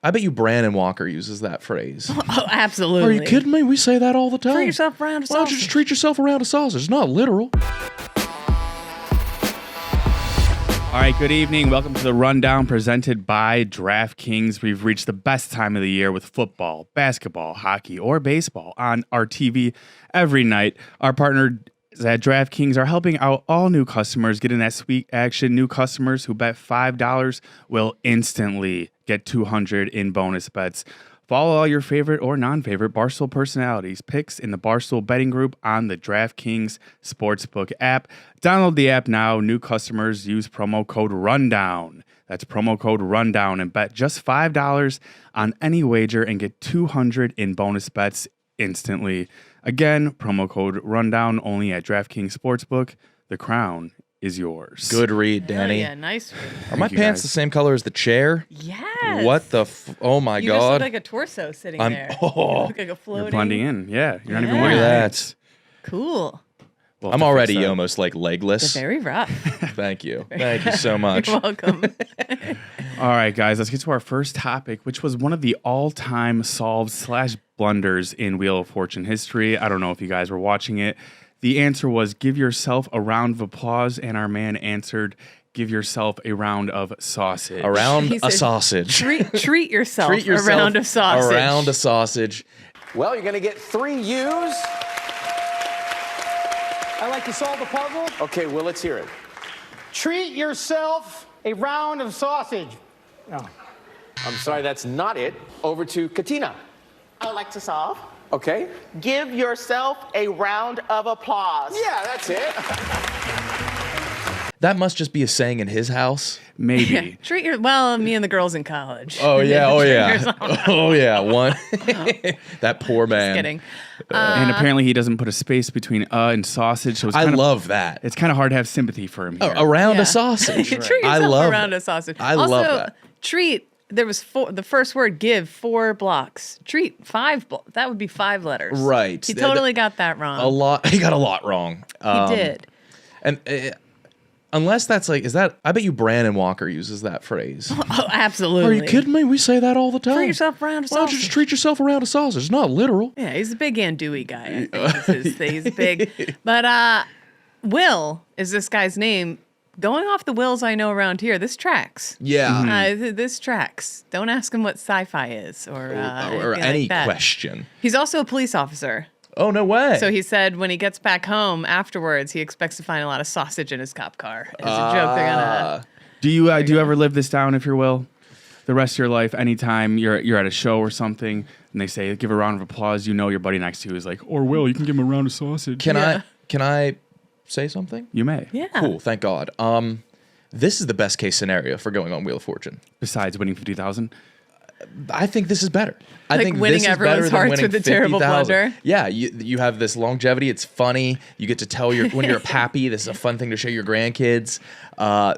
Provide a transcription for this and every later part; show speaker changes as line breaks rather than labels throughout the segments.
I bet you Brandon Walker uses that phrase.
Oh, absolutely.
Are you kidding me? We say that all the time.
Treat yourself around a sausage.
Why don't you just treat yourself around a sausage? It's not literal.
All right, good evening. Welcome to the Rundown presented by DraftKings. We've reached the best time of the year with football, basketball, hockey, or baseball on our TV every night. Our partners at DraftKings are helping out all new customers get in that sweet action. New customers who bet $5 will instantly get $200 in bonus bets. Follow all your favorite or non-favorite Barstool personalities' picks in the Barstool betting group on the DraftKings Sportsbook app. Download the app now. New customers use promo code RUNDOWN. That's promo code RUNDOWN and bet just $5 on any wager and get $200 in bonus bets instantly. Again, promo code RUNDOWN only at DraftKings Sportsbook. The crown is yours.
Good read, Danny.
Yeah, nice.
Are my pants the same color as the chair?
Yes.
What the oh my
you
God.
You just look like a torso sitting there.
Oh.
You look like a floating.
You're blending in. Yeah, you're not even
Look
wearing
at
that.
Cool.
Well,
I'm already almost like legless.
They're very rough.
Thank you. Thank you so much.
You're welcome.
All right, guys, let's get to our first topic, which was one of the all-time solves/blunders in Wheel of Fortune history. I don't know if you guys were watching it. The answer was give yourself a round of applause, and our man answered give yourself a round of sausage.
Around a sausage.
Treat yourself a round of sausage.
Around a sausage.
Well, you're going to get 3 U's.
I like to solve the puzzle.
Okay, well, let's hear it.
Treat yourself a round of sausage. No.
I'm sorry, that's not it. Over to Katina.
I like to solve.
Okay.
Give yourself a round of applause.
Yeah, that's it.
That must just be a saying in his house.
Maybe.
Me and the girls in college.
Oh, yeah. Oh, yeah. Oh, yeah. One. That poor man.
Just kidding.
And apparently he doesn't put a space between and sausage. So it's
I
kind of,
love that.
It's kind of hard to have sympathy for him here.
Around a sausage.
Treat
I
yourself
love
around a sausage.
I
also,
love that.
Treat. There was the first word give 4 blocks. Treat 5 that would be 5 letters.
Right.
He totally got that wrong.
A lot. He got a lot wrong.
He did.
And unless that's like, is that? I bet you Brandon Walker uses that phrase.
Oh, absolutely.
Are you kidding me? We say that all the time.
Treat yourself around a sausage.
Why don't you just treat yourself around a sausage? It's not literal.
Yeah, he's a big andouille guy. I think he's big. But Will is this guy's name. Going off the wills I know around here, this tracks.
Yeah.
This tracks. Don't ask him what sci-fi is or
any
like that.
question.
He's also a police officer.
Oh, no way.
So he said when he gets back home afterwards, he expects to find a lot of sausage in his cop car. As a joke, they're gonna.
Do you ever live this down, if you will? The rest of your life, anytime you're at a show or something, and they say give a round of applause, you know your buddy next to you is like, or Will, you can give him a round of sausage.
Can I say something?
You may.
Yeah.
Cool. Thank God. This is the best case scenario for going on Wheel of Fortune.
Besides winning 50,000.
I think this is better. I
Like
think
winning
this is
everyone's
better than
hearts
winning
with a terrible
50,000.
blunder.
Yeah, you have this longevity. It's funny. You get to tell when you're a pappy. This is a fun thing to show your grandkids.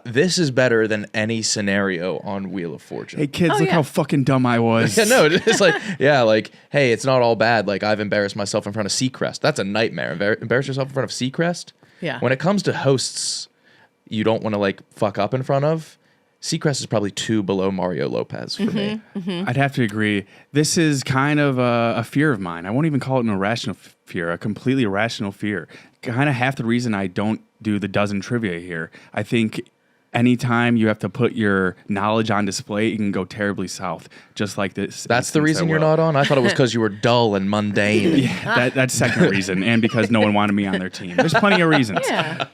This is better than any scenario on Wheel of Fortune.
Hey kids, look how fucking dumb I was.
Yeah, no, it's like, hey, it's not all bad. Like, I've embarrassed myself in front of Seacrest. That's a nightmare. Embarrass yourself in front of Seacrest.
Yeah.
When it comes to hosts, you don't want to like fuck up in front of. Seacrest is probably 2 below Mario Lopez for me.
Mm-hmm.
I'd have to agree. This is kind of a fear of mine. I won't even call it an irrational fear, a completely irrational fear. Kind of half the reason I don't do the dozen trivia here. I think anytime you have to put your knowledge on display, it can go terribly south, just like this.
That's the reason you're not on? I thought it was because you were dull and mundane.
Yeah, that's second reason, and because no one wanted me on their team. There's plenty of reasons.
Yeah.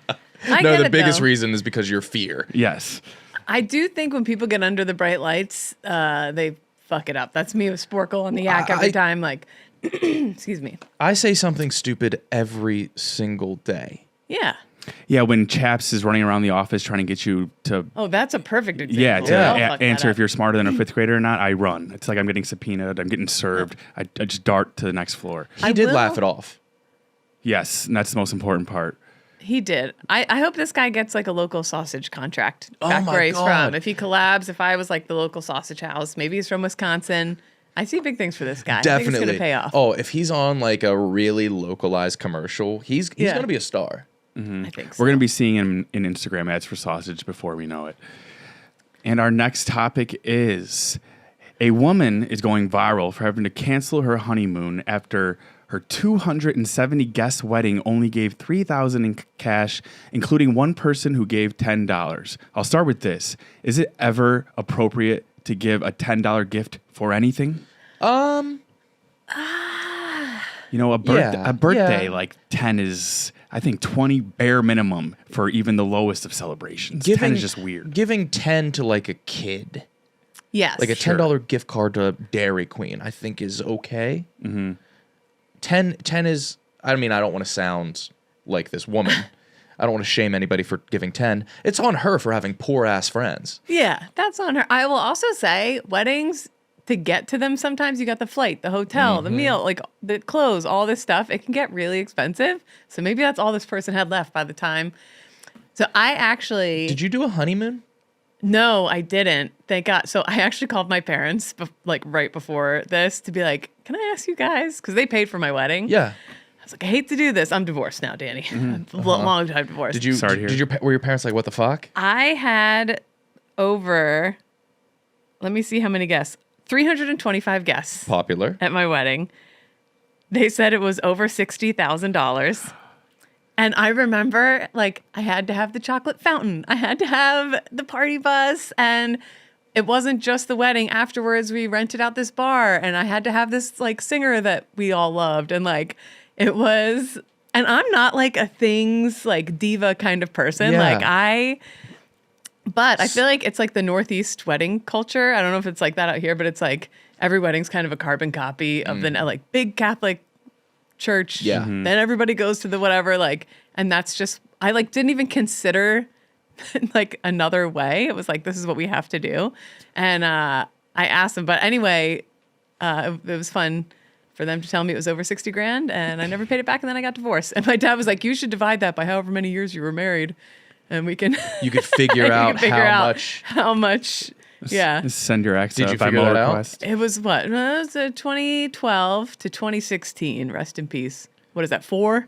No, the biggest reason is because you're fear.
Yes.
I do think when people get under the bright lights, they fuck it up. That's me with Sporkle and the yak every time. Like, excuse me.
I say something stupid every single day.
Yeah.
Yeah, when Chaps is running around the office trying to get you to...
Oh, that's a perfect example.
Yeah,
I'll fuck that
answer
up.
if you're smarter than a 5th grader or not, I run. It's like I'm getting subpoenaed, I'm getting served. I just dart to the next floor.
He did laugh it off.
Yes, and that's the most important part.
He did. I hope this guy gets like a local sausage contract back
my
where he's
God.
from. If he collabs, if I was like the local sausage house, maybe he's from Wisconsin. I see big things for this guy. I think
Definitely.
it's going to pay off.
Oh, if he's on like a really localized commercial, he's going to be a star.
I think so.
We're going to be seeing him in Instagram ads for sausage before we know it. And our next topic is A woman is going viral for having to cancel her honeymoon after her 270 guest wedding only gave $3,000 in cash, including one person who gave $10. I'll start with this. Is it ever appropriate to give a $10 gift for anything? You know, a birthday, like 10 is, I think, 20 bare minimum for even the lowest of celebrations. 10 is just weird.
Giving 10 to like a kid,
Yes.
like a $10 gift card to Dairy Queen, I think is okay. Mm-hmm. 10 is, I mean, I don't want to sound like this woman. I don't want to shame anybody for giving 10. It's on her for having poor ass friends.
Yeah, that's on her. I will also say weddings, to get to them, sometimes you got the flight, the hotel, the meal, like the clothes, all this stuff. It can get really expensive. So maybe that's all this person had left by the time. So I actually...
Did you do a honeymoon?
No, I didn't. Thank God. So I actually called my parents like right before this to be like, can I ask you guys? Because they paid for my wedding.
Yeah.
I was like, I hate to do this. I'm divorced now, Danny. Long time divorced.
Did you?
Sorry to hear.
Were your parents like, what the fuck?
I had over, let me see how many guests. 325 guests
Popular.
at my wedding. They said it was over $60,000. And I remember, like, I had to have the chocolate fountain. I had to have the party bus. And it wasn't just the wedding. Afterwards, we rented out this bar. And I had to have this, like, singer that we all loved. And, like, it was... And I'm not, like, a things, like, diva kind of person.
Yeah.
But I feel like it's, like, the Northeast wedding culture. I don't know if it's like that out here. But it's, like, every wedding's kind of a carbon copy of the, like, big Catholic church.
Yeah.
Then everybody goes to the whatever, like, and that's just, I like didn't even consider like another way. It was like, this is what we have to do. And I asked them, but anyway, it was fun for them to tell me it was over 60 grand and I never paid it back. And then I got divorced. And my dad was like, you should divide that by however many years you were married. And we can,
You could figure out
how much. Yeah.
Just send your ex
Did
a
you figure
Venmo
that out?
request.
It was what? It was 2012 to 2016. Rest in peace. What is that? 4?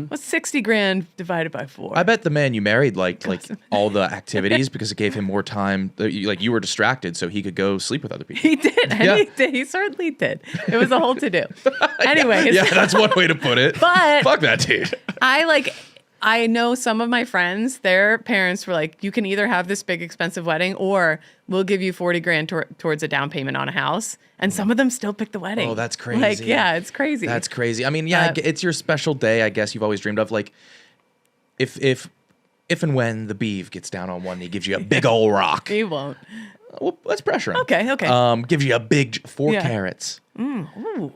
What's 60 grand divided by 4?
I bet the man you married liked all the activities because it gave him more time. Like you were distracted, so he could go sleep with other people.
He did. And
Yeah.
he did. He certainly did. It was a whole to do. Anyway,
Yeah, that's one way to put it.
But-
fuck that dude.
I know some of my friends, their parents were like, you can either have this big expensive wedding or we'll give you 40 grand towards a down payment on a house. And some of them still picked the wedding.
Oh, that's crazy.
Like, yeah, it's crazy.
That's crazy. I mean, yeah, it's your special day. I guess you've always dreamed of. Like, if and when the beef gets down on one knee, gives you a big old rock.
He won't.
Well, let's pressure him.
Okay.
Gives you a big 4
Yeah.
carats.
Ooh.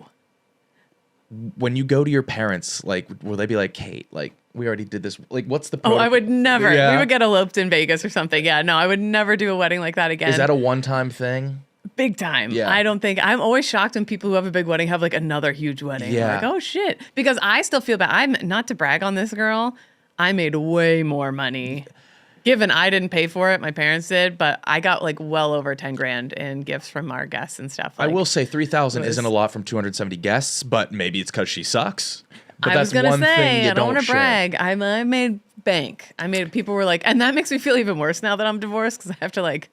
When you go to your parents, like, will they be like, Kate, like, we already did this. Like, what's the
Oh, I would never.
Yeah.
We would get eloped in Vegas or something. Yeah, no, I would never do a wedding like that again.
Is that a one-time thing?
Big time.
Yeah.
I don't think, I'm always shocked when people who have a big wedding have like another huge wedding.
Yeah.
Like, oh shit. Because I still feel bad. I'm not to brag on this girl. I made way more money. Given I didn't pay for it, my parents did, but I got like well over 10 grand in gifts from our guests and stuff.
I
Like,
will say 3,000 isn't a lot from 270 guests, but maybe it's because she sucks. But
I
that's
was gonna
one thing
say,
you
I don't want to
share.
brag. I made bank. People were like, and that makes me feel even worse now that I'm divorced because I have to like,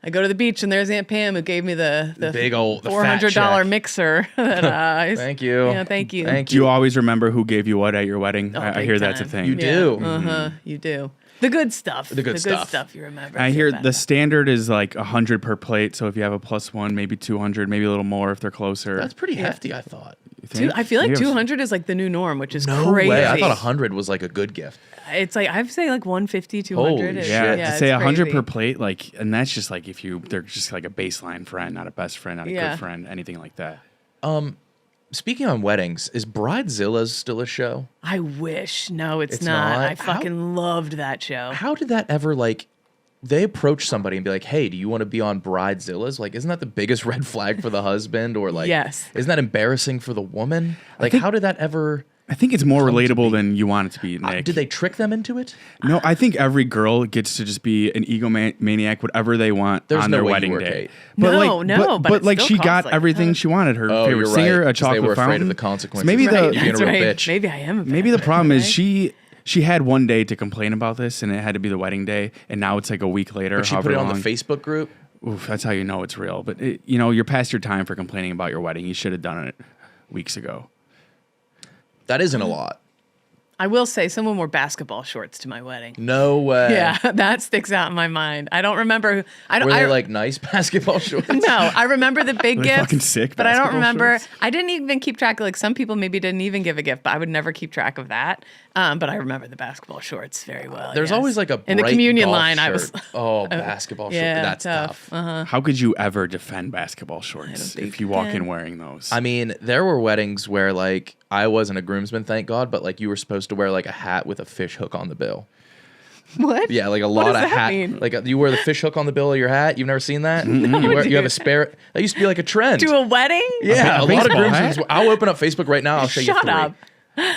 I go to the beach and there's Aunt Pam who gave me the
big old the fat
$400
check.
mixer. That,
Thank you.
Yeah, thank you.
Thank
Do you
you.
always remember who gave you what at your wedding? I
big
hear that's a
time.
thing.
You do.
You do. The good stuff.
The good stuff.
You remember.
I hear
feel
the
bad.
standard is like 100 per plate. So if you have a +1, maybe 200, maybe a little more if they're closer.
That's pretty hefty, I thought.
You think?
I feel like
We have-
200 is like the new norm, which is
No
crazy.
way. I thought 100 was like a good gift.
It's like I'd say like 150, 200.
Holy
is-
shit.
Yeah, to
it's
say 100
crazy.
per plate, like, and that's just like if they're just like a baseline friend, not a best friend, not a
Yeah.
good friend, anything like that.
Speaking on weddings, is Bridezilla still a show?
I wish. No, it's
It's
not.
not?
I fucking loved that show.
How did that ever they approach somebody and be like, hey, do you want to be on Bridezilla's? Like, isn't that the biggest red flag for the husband? Or like,
Yes.
Isn't that embarrassing for the woman? Like,
think-
how did that ever...
I think it's more
Come to
relatable
be-
than you want it to be, Nick.
did they trick them into it?
No, I think every girl gets to just be an egomaniac, whatever they want
There's
on
no
their
way you
wedding
were,
day.
Kate.
No, but
but
it
like
still
she
costs,
got
like,
everything she wanted. Her
Oh,
favorite
you're
singer,
right,
a
'cause they
chocolate
were afraid of
fountain.
the consequences.
So maybe
Right.
the
You're being a
That's
real
right.
bitch.
Maybe I am.
maybe the problem is
right?
she had one day to complain about this, and it had to be the wedding day, and now it's like a week later.
But she
however
put it on
long.
the Facebook group?
oof, that's how you know it's real. But, you're past your time for complaining about your wedding. You should have done it weeks ago.
That isn't a lot.
I will say someone wore basketball shorts to my wedding.
No way.
Yeah, that sticks out in my mind. I don't remember.
Were they like nice basketball shorts?
No, I remember the big
Were they
gift.
fucking sick
but I don't
basketball
remember.
shorts?
I didn't even keep track. Like some people maybe didn't even give a gift, but I would never keep track of that. But I remember the basketball shorts very well.
There's
yes.
always like a
in the
bright
communion
golf
line.
shirt.
I was
Basketball
yeah,
shorts. That's tough.
How could you ever defend basketball shorts
think
if you
you
walk
can.
in wearing those?
I mean, there were weddings where like I wasn't a groomsman, thank God, but like you were supposed to wear like a hat with a fish hook on the bill.
What?
Yeah, like a
What
lot
does
of
that
hat.
mean?
Like you wear the fish hook on the bill of your hat. You've never seen that? You have a spare. That used to be like a trend.
To a wedding?
Yeah, a lot of
baseball
groomsmen.
hat?
I'll open up Facebook right now. I'll show you
Shut
3.
up.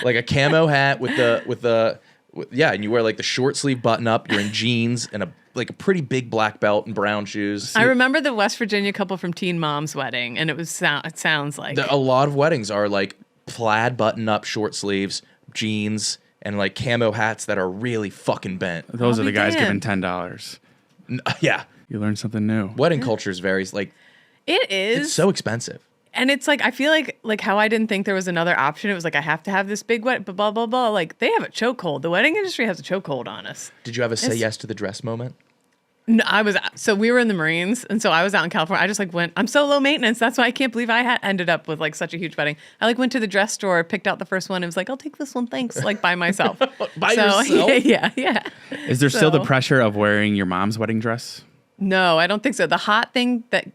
Like a camo hat with and you wear like the short sleeve button up. You're in jeans and a pretty big black belt and brown shoes.
I remember the West Virginia couple from Teen Mom's wedding, and it sounds like
A lot of weddings are like plaid button up short sleeves, jeans, and like camo hats that are really fucking bent.
Those
I'll
are the
be
guys
damned.
giving $10.
Yeah,
You learn something new.
wedding cultures varies. Like
it is.
it's so expensive.
And it's like I feel like how I didn't think there was another option. It was like I have to have this big wedding, blah blah blah. Like they have a chokehold. The wedding industry has a chokehold on us.
Did you have a say
It's-
yes to the dress moment?
No, so we were in the Marines, and so I was out in California. I just went. I'm so low maintenance. That's why I can't believe I ended up with like such a huge wedding. I went to the dress store, picked out the first one, and was like, I'll take this one, thanks. Like by myself.
By yourself?
Yeah.
Is there still the
So-
pressure of wearing your mom's wedding dress?
No, I don't think so. The hot thing that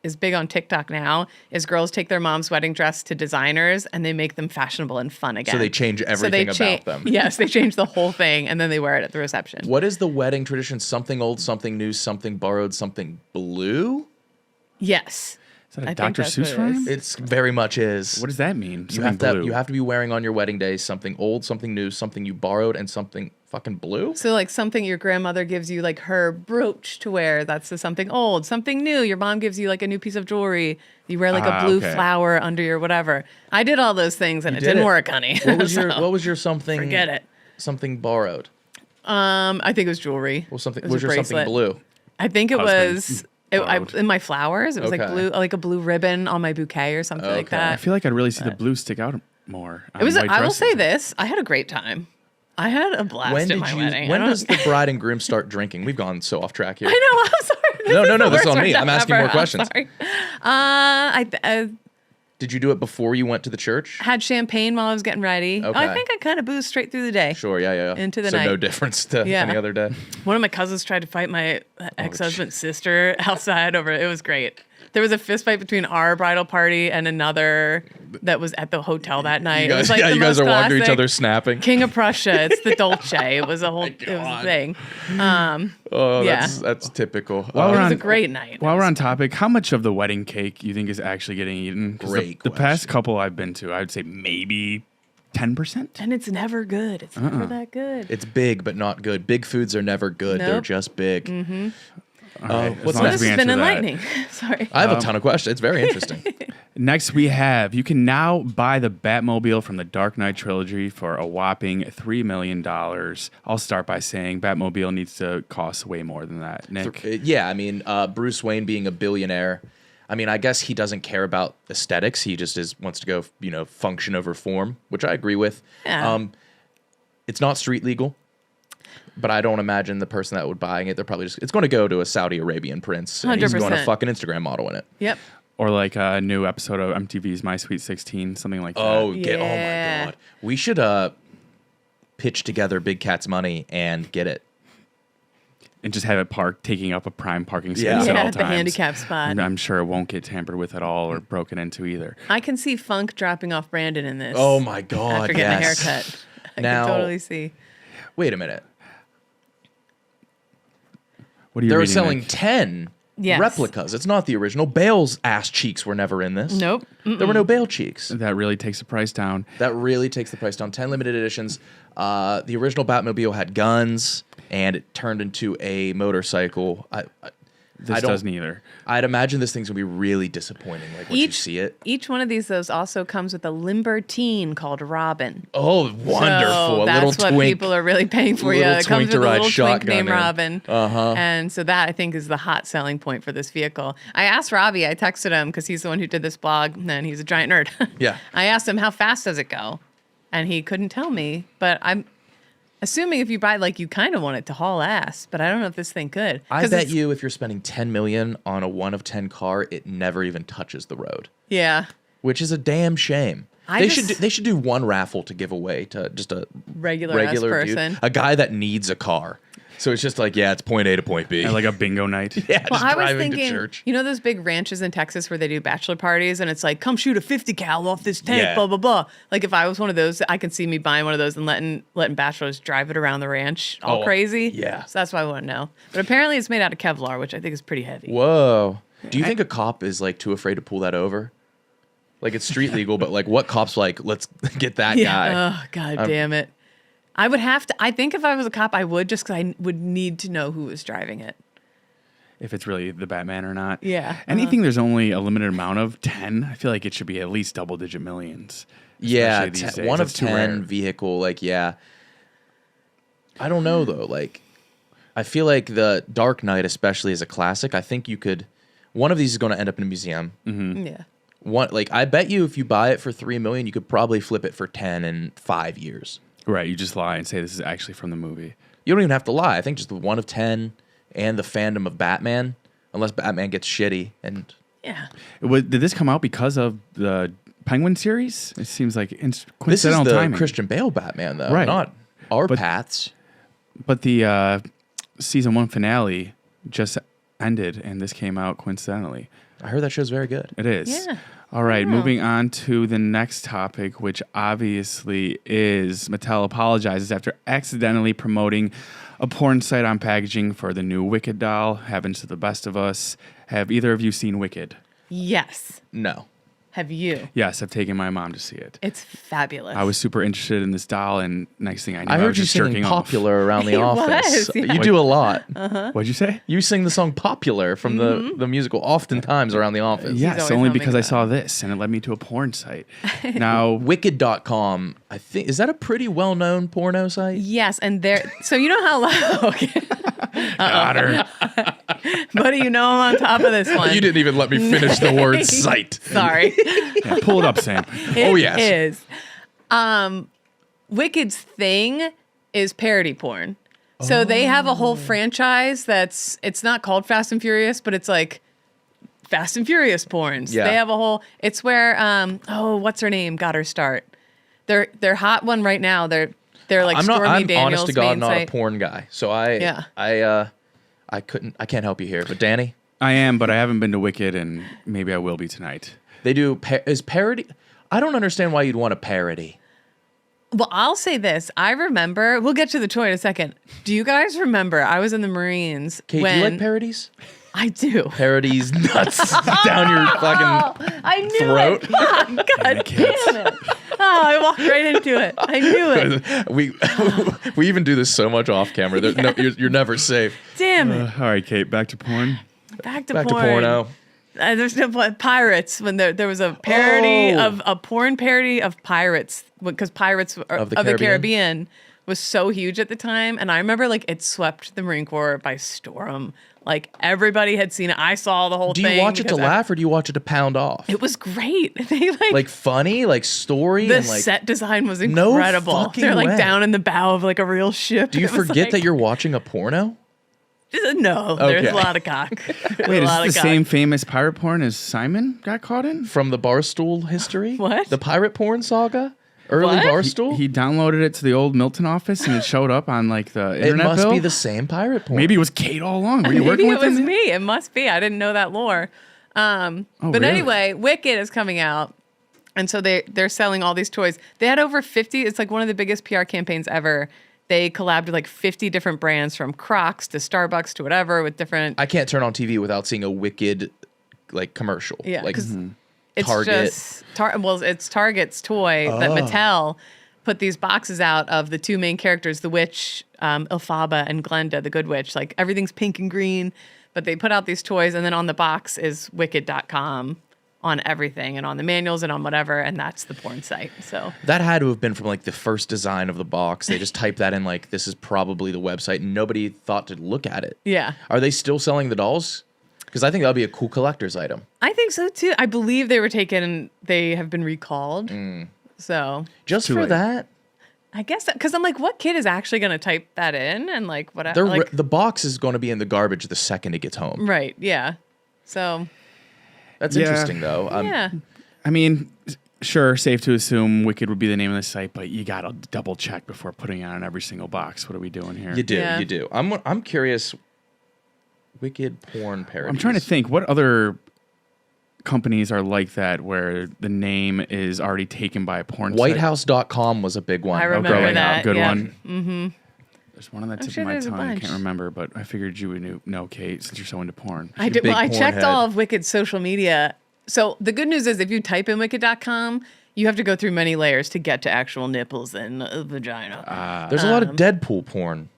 is big on TikTok now is girls take their mom's wedding dress to designers and they make them fashionable and fun again.
So they change everything about them.
Yes, they change the whole thing and then they wear it at the reception.
What is the wedding tradition? Something old, something new, something borrowed, something blue?
Yes.
Is that a
I think
Dr.
that's what
Seuss
it
rhyme?
is.
It's very much is.
What does that mean?
you have
Something
to
blue.
you have to be wearing on your wedding day something old, something new, something you borrowed, and something fucking blue?
So like something your grandmother gives you like her brooch to wear, that's something old. Something new, your mom gives you like a new piece of jewelry. You wear like a blue
okay.
flower under your whatever. I did all those things and it
did
didn't
it.
work, honey.
What was
So,
your something
forget it.
Something borrowed?
I think it was jewelry.
Well, something
It was
was
a
your something
blue.
blue?
I think it
Husband
was
borrowed.
in my flowers. It was like
Okay.
blue, like a blue ribbon on my bouquet or something like
Okay.
I
that.
feel like I'd really see the blue stick out more.
It was.
on white
I will say
dresses.
this: I had a great time. I had a blast at my wedding.
When does the bride and groom start drinking? We've gone so off track here.
I know. I'm sorry.
No, this is on
worst
me.
one
I'm asking
ever.
more questions.
I'm sorry. I
Did you do it before you went to the church?
had champagne while I was getting ready.
Okay.
I think I kind of boozed straight through the day.
Sure, yeah.
Into the
so no
night.
difference to
Yeah.
any other day.
One of my cousins tried to fight my ex-husband's sister outside over it. It was great. There was a fist fight between our bridal party and another that was at the hotel that night.
You
It
guys,
was like the
you guys
most
are walking to each
classic
other snapping.
King of Prussia. It's the Dolce. It was a whole it was a
God.
thing.
Oh,
Yeah.
that's typical.
While
It
we're
was
on-
a great night.
While we're on topic, how much of the wedding cake you think is actually getting eaten? 'Cause
Great
the past
question.
couple I've been to, I'd say maybe 10%.
And it's never good. It's never that good.
It's big, but not good. Big foods are never good. They're
Nope.
just big.
All right, as
what's
long
Well,
as
this
we
has been
answer that.
enlightening. Sorry.
I have a ton of questions. It's very interesting.
Next, we have you can now buy the Batmobile from the Dark Knight trilogy for a whopping $3 million. I'll start by saying Batmobile needs to cost way more than that. Nick,
Yeah, I mean, Bruce Wayne being a billionaire. I mean, I guess he doesn't care about aesthetics. He just wants to go, function over form, which I agree with.
Yeah.
It's not street legal, but I don't imagine the person that would buying it. They're probably it's going to go to a Saudi Arabian prince. And he's going to
100%.
fuck an Instagram model in it.
Yep.
or like a new episode of MTV's My Sweet 16, something like that.
Oh my
Yeah.
god, we should pitch together Big Cat's money and get it.
And just have it parked, taking up a prime parking space
Yeah.
at
Yeah,
all
at the
times.
handicap spot.
And I'm sure it won't get tampered with at all or broken into either.
I can see Funk dropping off Brandon in this.
Oh my god,
After getting
yes.
a haircut. I
Now-
can totally see.
Wait a minute.
What are you
They're
reading,
selling
Nick?
10
Yes.
replicas. It's not the original. Bale's ass cheeks were never in this.
Nope.
There were no Bale cheeks.
That really takes the price down.
That really takes the price down. 10 limited editions. The original Batmobile had guns, and it turned into a motorcycle.
This doesn't either.
I'd imagine this thing's gonna be really disappointing. Like once you see it.
Each one of these those also comes with a Limbertine called Robin.
Oh, wonderful!
So
A
that's
little
what
twink.
people are really paying for.
Little
Yeah, it comes
twink to
with a
ride
little twink
shotgun
named
in.
Robin. And so that I think is the hot selling point for this vehicle. I asked Robbie. I texted him because he's the one who did this blog, and he's a giant nerd.
Yeah.
I asked him how fast does it go, and he couldn't tell me. But I'm assuming if you buy, like, you kind of want it to haul ass, but I don't know if this thing could.
I bet you if you're spending $10 million on a 1 of 10 car, it never even touches the road.
Yeah.
Which is a damn shame.
They
should do one raffle to give away to just a
regular person,
dude, a guy that needs a car. So it's just like, yeah, it's point A to point B.
And like a bingo night.
Yeah,
Well,
just
I was
driving
thinking,
to church.
you know those big ranches in Texas where they do bachelor parties and it's like, come shoot a 50 cal off this tank,
Yeah.
blah, blah, blah. Like if I was one of those, I could see me buying one of those and letting bachelors drive it around the ranch all
Oh,
crazy.
yeah.
So that's why I want to know. But apparently it's made out of Kevlar, which I think is pretty heavy.
Whoa. Do you think a cop is like too afraid to pull that over? Like it's street legal, but like what cop's like, let's get that guy.
Oh, God damn it. I would have to, I think if I was a cop, I would just because I would need to know who was driving it.
If it's really the Batman or not.
Yeah.
Anything there's only a limited amount of, 10, I feel like it should be at least double-digit millions.
Yeah,
especially these days.
1 of
It's too
10
rare.
vehicle, like, yeah. I don't know, though. Like, I feel like the Dark Knight, especially, is a classic. I think you could, one of these is going to end up in a museum.
Yeah.
One, like, I bet you if you buy it for $3 million, you could probably flip it for 10 in 5 years.
Right, you just lie and say this is actually from the movie.
You don't even have to lie. I think just the 1 of 10 and the fandom of Batman, unless Batman gets shitty. And
Yeah.
Did this come out because of the Penguin series? It seems like
this is
coincidental
the
timing.
Christian Bale Batman, though,
Right.
not our
But-
paths.
But the season 1 finale just ended, and this came out coincidentally.
I heard that show's very good.
It is.
Yeah.
All right,
Wow.
moving on to the next topic, which obviously is Mattel apologizes after accidentally promoting a porn site on packaging for the new Wicked doll. Happens to the best of us. Have either of you seen Wicked?
Yes.
No.
Have you?
Yes, I've taken my mom to see it.
It's fabulous.
I was super interested in this doll, and next thing I knew,
I
I
heard
was
you
just
singing
jerking
Popular around the
He
office.
was, yeah.
You do a lot.
off. What'd you say?
You sing the song Popular from the musical oftentimes around the office.
Yes,
always
only
humming
because I
that.
saw this, and it led me to a porn site. Now,
Wicked.com, I think, is that a pretty well-known porno site?
Yes, and there. So you know how okay.
got her.
Buddy, you know I'm on top of this one.
You didn't even let me finish the word site.
Sorry.
Yeah, pull it up, Sam.
Oh, yes.
It is. Wicked's thing is parody porn. So they have a whole franchise it's not called Fast and Furious, but it's like Fast and Furious porns.
Yeah.
They have a whole, it's where, what's her name? Got her start. They're hot one right now. They're like
I'm
Stormy Daniels'
honest to God
main
not
site.
a porn guy. So I can't help you here. But Danny,
I am, but I haven't been to Wicked, and maybe I will be tonight.
they do, is parody? I don't understand why you'd want a parody.
Well, I'll say this. I remember, we'll get to the toy in a second. Do you guys remember? I was in the Marines
Kate,
when
do you like parodies?
I do.
Parodies nuts down your fucking
I knew
throat.
it. God damn it. Oh, I walked right into it. I knew it.
we even do this so much off camera. No, you're never safe.
Damn it.
All right, Kate, back to porn.
Back to
Back to
porn.
porno.
There's no pirates when there was a parody
Oh.
of a porn parody of pirates because Pirates of the Caribbean was so huge at the time, and I remember like it swept the Marine Corps by storm. Like everybody had seen it. I saw the whole
Do
thing.
you watch it to
because
laugh or do you watch it to pound off?
It was great. They
Like funny, like story,
the
and like.
set design was
No
incredible.
fucking
They're like
way.
down in the bow of like a real ship.
Do you
It was
forget
like-
that you're watching a porno?
No, there's
Okay.
a lot of cock. There's
Wait,
a
is
lot
this the
of cock.
same famous pirate porn as Simon got caught in?
From the Barstool history?
What?
The pirate porn saga? Early
What?
Barstool?
He downloaded it to the old Milton office, and it showed up on like the
it
internet
must
bill.
be the same pirate porn.
Maybe it was Kate all along. Were you
Maybe
working
it
with
was
him?
me. It must be. I didn't know that lore. But
really?
anyway, Wicked is coming out. And so they're selling all these toys. They had over 50. It's like one of the biggest PR campaigns ever. They collabed with like 50 different brands from Crocs to Starbucks to whatever with different.
I can't turn on TV without seeing a Wicked like commercial.
Yeah,
like
'cause it's
Target.
just it's Target's toy that
Oh.
Mattel put these boxes out of the two main characters, the witch, Elphaba, and Glenda, the good witch. Like everything's pink and green. But they put out these toys, and then on the box is wicked.com on everything, and on the manuals and on whatever, and that's the porn site. So
That had to have been from like the first design of the box. They just typed that in like, this is probably the website, and nobody thought to look at it.
yeah.
Are they still selling the dolls? Because I think that would be a cool collector's item.
I think so too. I believe they were taken, they have been recalled. So
Just
Too
for
late.
that?
I guess because I'm like, what kid is actually going to type that in and like what?
They're
Like,
the box is going to be in the garbage the second it gets home.
right? Yeah. So
That's
Yeah.
interesting, though.
yeah,
I mean, sure, safe to assume Wicked would be the name of the site, but you gotta double check before putting it on every single box. What are we doing here?
You do,
Yeah.
you do. I'm curious. Wicked porn parodies.
I'm trying to think what other companies are like that where the name is already taken by a porn site.
WhiteHouse.com was a big one.
I remember
growing
that.
up. Good
yeah.
one. Mm-hmm. There's one on the tip
sure
of my
there's a
tongue. I
bunch.
can't remember, but I figured you would know, Kate, since you're so into porn.
I did.
big
Well, I
porn
checked
head.
all of Wicked's social media. So the good news is, if you type in wicked.com, you have to go through many layers to get to actual nipples and vagina.
There's a lot of Deadpool porn.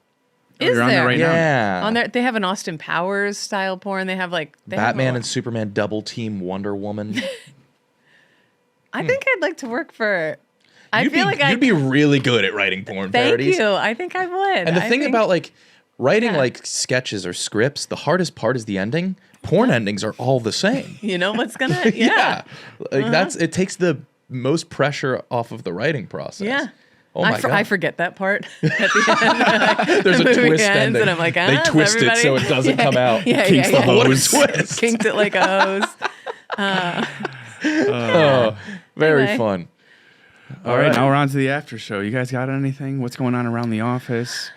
Is
you're on there
there?
right now.
Yeah.
On there, they have an Austin Powers style porn. They have like they have
Batman
a-
and Superman double team Wonder Woman.
I think I'd like to work for. I
You'd
feel
be,
like I.
you'd be really good at writing porn
Thank
parodies.
you. I think I would.
And the
I
thing
think-
about like writing
Yeah.
like sketches or scripts, the hardest part is the ending. Porn endings are all the same.
you know what's gonna. Yeah.
Like that's it takes the most pressure off of the writing process.
Yeah.
Oh my god.
I forget that part at the end.
There's a
The movie
twist
ends,
ending.
and I'm like,
They
is
twist it so
everybody-
it doesn't come out.
Yeah,
Kinks the
What a
hose.
twist.
Kinked it like a hose.
Oh, very
Anyway.
fun.
All right, now we're on to the after show. You guys got anything? What's going on around the office?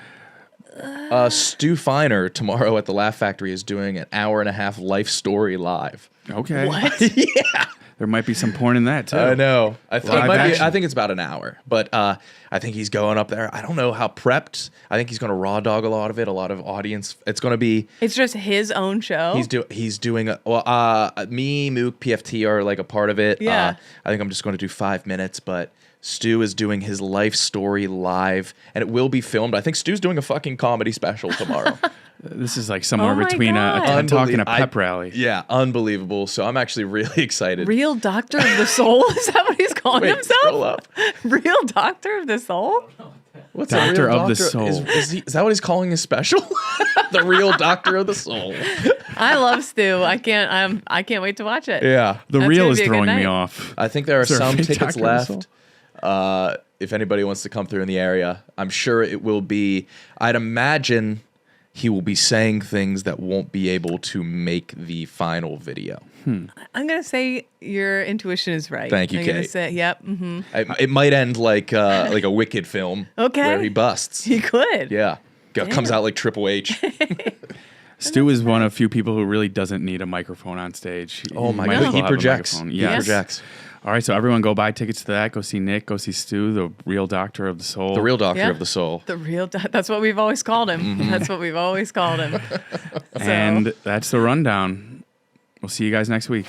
Stu Feiner tomorrow at the Laugh Factory is doing an hour-and-a-half life story live.
Okay.
What?
Yeah.
There might be some porn in that, too.
I know. I
Live action.
think it's about an hour, but I think he's going up there. I don't know how prepped. I think he's going to raw dog a lot of it. A lot of audience. It's going to be.
It's just his own show.
He's doing. Me, Mook, PFT are like a part of it.
Yeah.
I think I'm just going to do 5 minutes, but Stu is doing his life story live, and it will be filmed. I think Stu's doing a fucking comedy special tomorrow.
This is like somewhere
Oh my
between a
God.
TED Talk and a
I-
pep rally.
Yeah, unbelievable. So I'm actually really excited.
Real Doctor of the Soul? Is that what he's calling
Wait,
himself?
scroll up.
Real Doctor of the Soul?
What's
Doctor
a real
of the
doctor?
soul.
Is that what he's calling his special? The real doctor of the soul.
I love Stu. I can't wait to watch it.
Yeah.
The
That's
reel
gonna
is
be a good
throwing me
night.
off.
I think there are
Is there a
some
fake
tickets
Doctor of the
left. If anybody wants to come through in the area, I'm sure it will be. I'd imagine he will be saying things that won't be able to make the final video.
I'm going to say your intuition is right.
Thank you,
I'm gonna
Kate.
say, yep. Mm-hmm.
It might end like a Wicked film.
Okay.
Where he busts.
He could.
Yeah. Comes out like Triple H.
Stu is one of few people who really doesn't need a microphone on stage.
Oh my
might
God.
as well
He
have a
projects.
microphone.
He
Yes.
projects.
All right, so everyone go buy tickets to that. Go see Nick. Go see Stu, the real doctor of the soul.
The real doctor
Yeah.
of the soul.
The real that's what we've always called him.
Mm-hmm.
That's what we've always called him. So-
And that's the rundown. We'll see you guys next week.